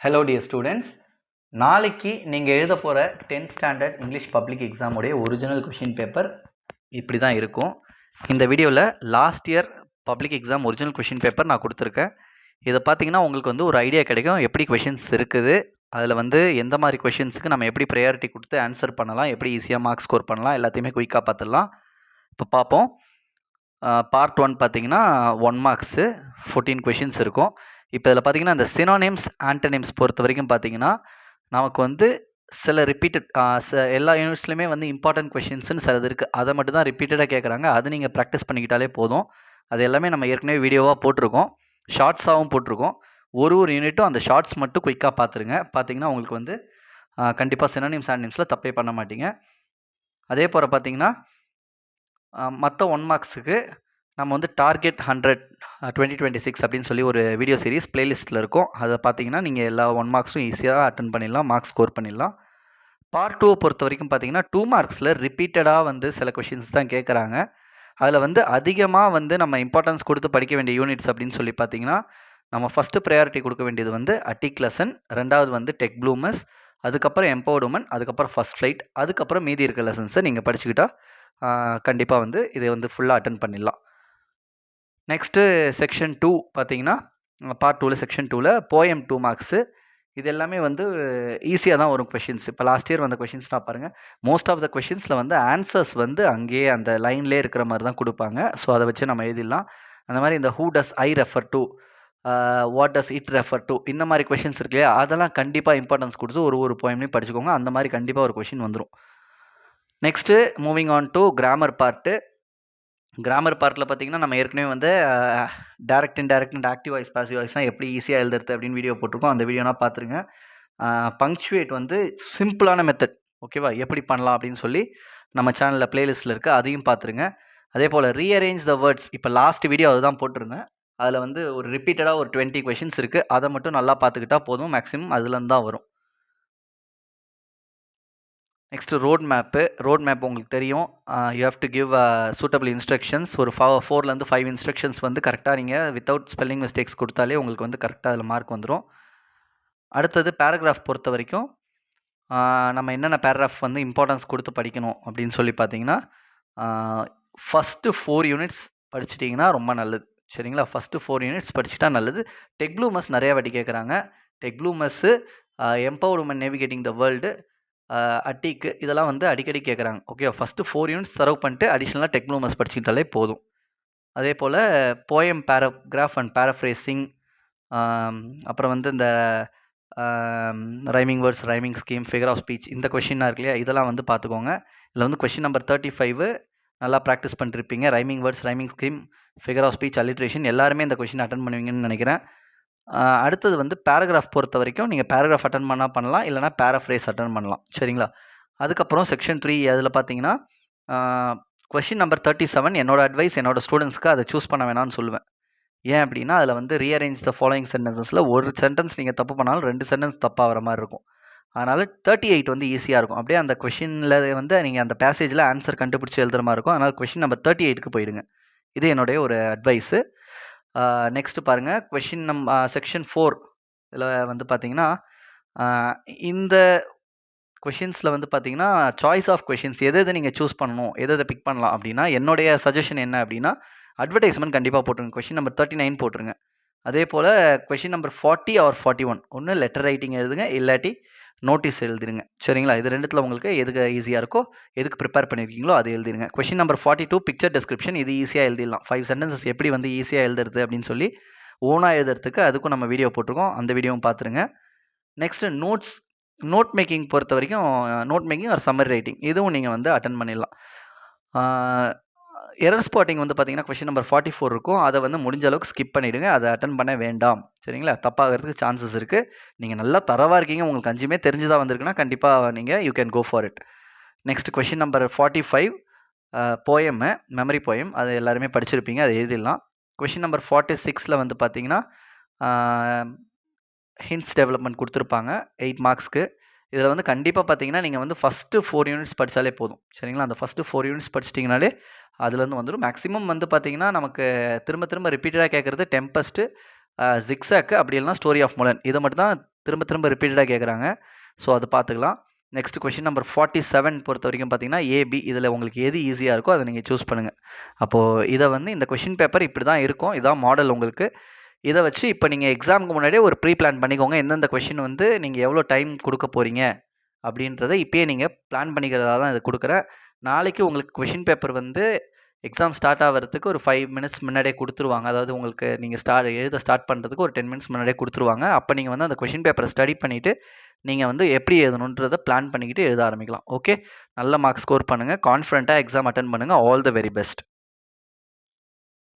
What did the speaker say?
Hello dear students, நாளைக்கு நீங்கள் எழுத போகிற 10th ஸ்டாண்டர்ட் இங்கிலீஷ் பப்ளிக் எக்ஸாமுடைய ஒரிஜினல் கொஷின் பேப்பர் இப்படி தான் இருக்கும். இந்த வீடியோவில் last year public exam original question paper நான் கொடுத்துருக்கேன். இதை பார்த்தீங்கன்னா உங்களுக்கு வந்து ஒரு ஐடியா கிடைக்கும் எப்படி கொஷின்ஸ் இருக்குது, அதில் வந்து எந்த மாதிரி கொஷின்ஸுக்கு நம்ம எப்படி ப்ரையாரிட்டி கொடுத்து ஆன்சர் பண்ணலாம், எப்படி ஈஸியாக மார்க்ஸ் ஸ்கோர் பண்ணலாம், எல்லாத்தையுமே குயிக்காக பார்த்துடலாம். இப்போ பார்ப்போம். பார்ட் 1 பார்த்தீங்கன்னா 1 மார்க்ஸு 14 கொஷின்ஸ் இருக்கும். இப்போ இதில் பார்த்தீங்கன்னா இந்த சினோனிம்ஸ் ஆன்டனிம்ஸ் பொறுத்த வரைக்கும் பார்த்தீங்கன்னா நமக்கு வந்து சில ரிப்பீட்டட் எல்லா யூனிட்ஸ்லையுமே வந்து இம்பார்ட்டன்ட் கொஷின்ஸ்னு சிலது இருக்குது. அதை மட்டும் தான் ரிப்பீட்டடாக கேட்குறாங்க. அது நீங்கள் ப்ராக்டிஸ் பண்ணிக்கிட்டாலே போதும். அது எல்லாமே நம்ம ஏற்கனவே வீடியோவாக போட்டிருக்கோம், ஷார்ட்ஸாகவும் போட்டிருக்கோம். ஒரு யூனிட்டும் அந்த ஷார்ட்ஸ் மட்டும் குயிக்காக பார்த்துருங்க. பார்த்தீங்கன்னா உங்களுக்கு வந்து கண்டிப்பாக சினோனிம்ஸ் ஆன்டனிம்ஸில் தப்பே பண்ண மாட்டீங்க. அதே போல் பார்த்தீங்கன்னா மற்ற 1 மார்க்ஸுக்கு நம்ம வந்து டார்கெட் 100 2026 அப்படின்னு சொல்லி ஒரு வீடியோ சீரிஸ் பிளேலிஸ்ட்டில் இருக்கும். அதை பார்த்தீங்கன்னா நீங்கள் எல்லா 1 மார்க்ஸும் ஈஸியாக அட்டன் பண்ணிடலாம், மார்க்ஸ் ஸ்கோர் பண்ணிடலாம். பார்ட் 2 பொறுத்த வரைக்கும் பார்த்தீங்கன்னா 2 மார்க்ஸில் ரிப்பீட்டடாக வந்து சில கொஷின்ஸ் தான் கேட்குறாங்க. அதில் வந்து அதிகமாக வந்து நம்ம இம்பார்ட்டன்ஸ் கொடுத்து படிக்க வேண்டிய யூனிட்ஸ் அப்படின்னு சொல்லி பார்த்தீங்கன்னா நம்ம ஃபஸ்ட்டு ப்ரையாரிட்டி கொடுக்க வேண்டியது வந்து அட்டிக் லெசன், ரெண்டாவது வந்து டெக் ப்ளூமஸ், அதுக்கப்புறம் எம்பவர்ட் உமன், அதுக்கப்புறம் ஃபஸ்ட் ஃப்ளைட், அதுக்கப்புறம் மீதி இருக்க லெசன்ஸை நீங்கள் படிச்சுக்கிட்டா கண்டிப்பாக வந்து இதை வந்து ஃபுல்லாக அட்டன் பண்ணிடலாம். நெக்ஸ்ட்டு செக்ஷன் 2 பார்த்தீங்கன்னா பார்ட் 2ல் செக்ஷன் 2ல் போயம் 2 மார்க்ஸு. இது எல்லாமே வந்து ஈஸியாக தான் வரும் கொஷின்ஸ். இப்போ லாஸ்ட் இயர் வந்த கொஷின்ஸ்லாம் பாருங்கள். மோஸ்ட் ஆஃப் த கொஷின்ஸில் வந்து ஆன்சர்ஸ் வந்து அங்கேயே அந்த லைன்லேயே இருக்கிற மாதிரி தான் கொடுப்பாங்க. ஸோ அதை வச்சு நம்ம எழுதிடலாம். அந்த மாதிரி இந்த who does I refer to, what does it refer to, இந்த மாதிரி கொஷின்ஸ் இருக்கு இல்லையா, அதெல்லாம் கண்டிப்பாக இம்பார்ட்டன்ஸ் கொடுத்து ஒரு போயம்லையும் படிச்சுக்கோங்க. அந்த மாதிரி கண்டிப்பாக ஒரு கொஷின் வந்துடும். Next moving on to grammar part. Grammar பார்ட்டில் பார்த்தீங்கன்னா நம்ம ஏற்கனவே வந்து direct indirect and active voice passive வாய்ஸ்லாம் எப்படி ஈஸியாக எழுதுறது அப்படின்னு வீடியோ போட்டிருக்கோம். அந்த வீடியோனா பார்த்துருங்க. பங்க்சுவேட் வந்து சிம்பிளான மெத்தட், ஓகேவா, எப்படி பண்ணலாம் அப்படின்னு சொல்லி நம்ம சேனலில் பிளேலிஸ்ட்டில் இருக்குது, அதையும் பார்த்துருங்க. அதே போல் ரீஅரேஞ்ச் த வேர்ட்ஸ், இப்போ லாஸ்ட் வீடியோ அதுதான் போட்டிருந்தேன். அதில் வந்து ஒரு ரிப்பீட்டடாக ஒரு 20 கொஷின்ஸ் இருக்குது. அதை மட்டும் நல்லா பார்த்துக்கிட்டா போதும், மேக்ஸிமம் அதுலேருந்து தான் வரும். நெக்ஸ்ட்டு ரோட் மேப் உங்களுக்கு தெரியும். You have to give suitable instructions. ஒரு 4லேருந்து 5 இன்ஸ்ட்ரக்ஷன்ஸ் வந்து கரெக்டாக நீங்கள் வித்தவுட் ஸ்பெல்லிங் மிஸ்டேக்ஸ் கொடுத்தாலே உங்களுக்கு வந்து கரெக்டாக அதில் மார்க் வந்துடும். அடுத்தது பேராகிராஃப் பொறுத்த வரைக்கும் நம்ம என்னென்ன பேராகிராஃப் வந்து இம்பார்ட்டன்ஸ் கொடுத்து படிக்கணும் அப்படின்னு சொல்லி பார்த்தீங்கன்னா ஃபஸ்ட்டு 4 யூனிட்ஸ் படிச்சிட்டிங்கன்னா ரொம்ப நல்லது, சரிங்களா. ஃபஸ்ட்டு 4 யூனிட்ஸ் படிச்சுட்டா நல்லது. டெக் ப்ளூமஸ் நிறையா வாட்டி கேட்குறாங்க. Tech bloomers, empowered women navigating the world, attic, இதெல்லாம் வந்து அடிக்கடி கேட்குறாங்க. ஓகே, ஃபஸ்ட்டு 4 யூனிட்ஸ் சர்வ் பண்ணிட்டு அடிஷ்னலாக டெக் ப்ளூமஸ் படிச்சுக்கிட்டாலே போதும். அதே போல் போயம் பேராகிராஃப் அண்ட் பேராஃப்ரேசிங், அப்புறம் வந்து இந்த rhyming words, rhyming scheme, figure of speech, இந்த கொஷினாக இருக்கு இல்லையா, இதெல்லாம் வந்து பார்த்துக்கோங்க. இதில் வந்து கொஷின் நம்பர் 35 நல்லா ப்ராக்டிஸ் பண்ணிருப்பீங்க. Rhyming words, rhyming scheme, figure of speech, alliteration, எல்லாருமே இந்த கொஷின் அட்டன் பண்ணுவீங்கன்னு நினைக்கிறேன். அடுத்தது வந்து பேராகிராஃப் பொறுத்த வரைக்கும் நீங்கள் பேராகிராஃப் அட்டன் பண்ணலாம், இல்லைனா பேராஃப்ரேஸ் அட்டன் பண்ணலாம், சரிங்களா. அதுக்கப்புறம் செக்ஷன் 3 அதில் பார்த்தீங்கன்னா கொஷின் நம்பர் 37 என்னோட அட்வைஸ் என்னோட ஸ்டூடெண்ட்ஸ்க்கு அதை சூஸ் பண்ண வேணாம்னு சொல்லுவேன். ஏன் அப்படின்னா அதில் வந்து ரீஅரேஞ்ச் த ஃபாலோயிங் சென்டென்சஸில் ஒரு சென்டென்ஸ் நீங்கள் தப்பு பண்ணாலும் 2 சென்டென்ஸ் தப்பாக வர மாதிரி இருக்கும். அதனால் 38 வந்து ஈஸியாக இருக்கும். அப்படியே அந்த கொஷினில் வந்து நீங்கள் அந்த பேசேஜில் ஆன்சர் கண்டுபிடிச்சி எழுதுகிற மாதிரி இருக்கும். அதனால் கொஷின் நம்பர் 38க்கு போயிடுங்க. இது என்னுடைய ஒரு அட்வைஸு. நெக்ஸ்ட்டு பாருங்கள், கொஷின் செக்ஷன் 4 இதில் வந்து பார்த்தீங்கன்னா இந்த கொஷின்ஸில் வந்து பார்த்தீங்கன்னா சாய்ஸ் ஆஃப் கொஷின்ஸ் எதை நீங்கள் சூஸ் பண்ணணும், எதை பிக் பண்ணலாம் அப்படின்னா என்னுடைய சஜஷன் என்ன அப்படின்னா அட்வர்டைஸ்மெண்ட் கண்டிப்பாக போட்டுருங்க. கொஷின் நம்பர் 39 போட்டுருங்க. அதே போல் கொஷின் நம்பர் 40 ஆர் 41 ஒன்று லெட்டர் ரைட்டிங் எழுதுங்க, இல்லாட்டி நோட்டீஸ் எழுதிருங்க, சரிங்களா. இது ரெண்டுத்தில் உங்களுக்கு எதுக்கு ஈஸியாக இருக்கோ, எதுக்கு ப்ரிப்பேர் பண்ணியிருக்கீங்களோ அது எழுதிருங்க. கொஷின் நம்பர் 42 பிக்சர் டிஸ்கிரிப்ஷன், இது ஈஸியாக எழுதிடலாம். 5 சென்டென்சஸ் எப்படி வந்து ஈஸியாக எழுதுறது அப்படின்னு சொல்லி ஓனாக எழுதுறதுக்கு அதுக்கும் நம்ம வீடியோ போட்டிருக்கோம், அந்த வீடியோவும் பார்த்துருங்க. நெக்ஸ்ட்டு நோட் மேக்கிங் பொறுத்த வரைக்கும் note making or summary writing, இதுவும் நீங்கள் வந்து அட்டன் பண்ணிடலாம். எரர் ஸ்பாட்டிங் வந்து பார்த்தீங்கன்னா கொஷின் நம்பர் 44 இருக்கும். அதை வந்து முடிஞ்ச அளவுக்கு ஸ்கிப் பண்ணிவிடுங்க, அதை அட்டன் பண்ண வேண்டாம், சரிங்களா. தப்பாகிறதுக்கு சான்சஸ் இருக்குது. நீங்கள் நல்லா தரவாக இருக்கீங்க, உங்களுக்கு 5மே தெரிஞ்சுதான் வந்திருக்குன்னா கண்டிப்பாக நீங்கள் you can go for it. Next question number 45 poem, memory poem, அது எல்லாருமே படிச்சிருப்பீங்க, அதை எழுதிடலாம். கொஷின் நம்பர் 46ல் வந்து பார்த்தீங்கன்னா ஹிண்ட்ஸ் டெவலப்மெண்ட் கொடுத்துருப்பாங்க 8 மார்க்ஸ்க்கு. இதில் வந்து கண்டிப்பாக பார்த்தீங்கன்னா நீங்கள் வந்து ஃபஸ்ட்டு 4 யூனிட்ஸ் படித்தாலே போதும், சரிங்களா. அந்த ஃபஸ்ட்டு 4 யூனிட்ஸ் படிச்சிட்டிங்கனாலே அதுலேருந்து வந்துடும். மேக்ஸிமம் வந்து பார்த்தீங்கன்னா நமக்கு திரும்ப ரிப்பீட்டடாக கேட்குறது டெம்பஸ்ட்டு, ஜிக்ஸாக்கு, அப்படி இல்லைனா ஸ்டோரி ஆஃப் முலன், இதை மட்டும் தான் திரும்ப திரும்ப ரிப்பீட்டடாக கேட்குறாங்க. ஸோ அது பார்த்துக்கலாம். நெக்ஸ்ட் கொஷின் நம்பர் 47 பொறுத்த வரைக்கும் பார்த்தீங்கன்னா ஏபி இதில் உங்களுக்கு எது ஈஸியாக இருக்கோ அதை நீங்கள் சூஸ் பண்ணுங்கள். அப்போது இதை வந்து இந்த கொஷின் பேப்பர் இப்படி தான் இருக்கும். இதான் மாடல் உங்களுக்கு. இதை வச்சு இப்போ நீங்கள் எக்ஸாமுக்கு முன்னாடியே ஒரு ப்ரீ பிளான் பண்ணிக்கோங்க. எந்தெந்த கொஷின் வந்து நீங்கள் எவ்வளோ டைம் கொடுக்க போகிறீங்க அப்படின்றத இப்போயே நீங்கள் பிளான் பண்ணிக்கிறதா தான் இது கொடுக்குறேன். நாளைக்கு உங்களுக்கு கொஷின் பேப்பர் வந்து எக்ஸாம் ஸ்டார்ட் ஆகிறதுக்கு ஒரு 5 மினிட்ஸ் முன்னாடியே கொடுத்துருவாங்க. அதாவது உங்களுக்கு நீங்கள் எழுத ஸ்டார்ட் பண்ணுறதுக்கு ஒரு 10 மினிட்ஸ் முன்னாடியே கொடுத்துருவாங்க. அப்போ நீங்கள் வந்து அந்த கொஷின் பேப்பரை ஸ்டடி பண்ணிவிட்டு நீங்கள் வந்து எப்படி எழுதணுன்றதை பிளான் பண்ணிக்கிட்டு எழுத ஆரம்பிக்கலாம். ஓகே, நல்ல மார்க்ஸ் ஸ்கோர் பண்ணுங்கள். கான்ஃபிடென்ட்டாக எக்ஸாம் அட்டன் பண்ணுங்கள். All the very best.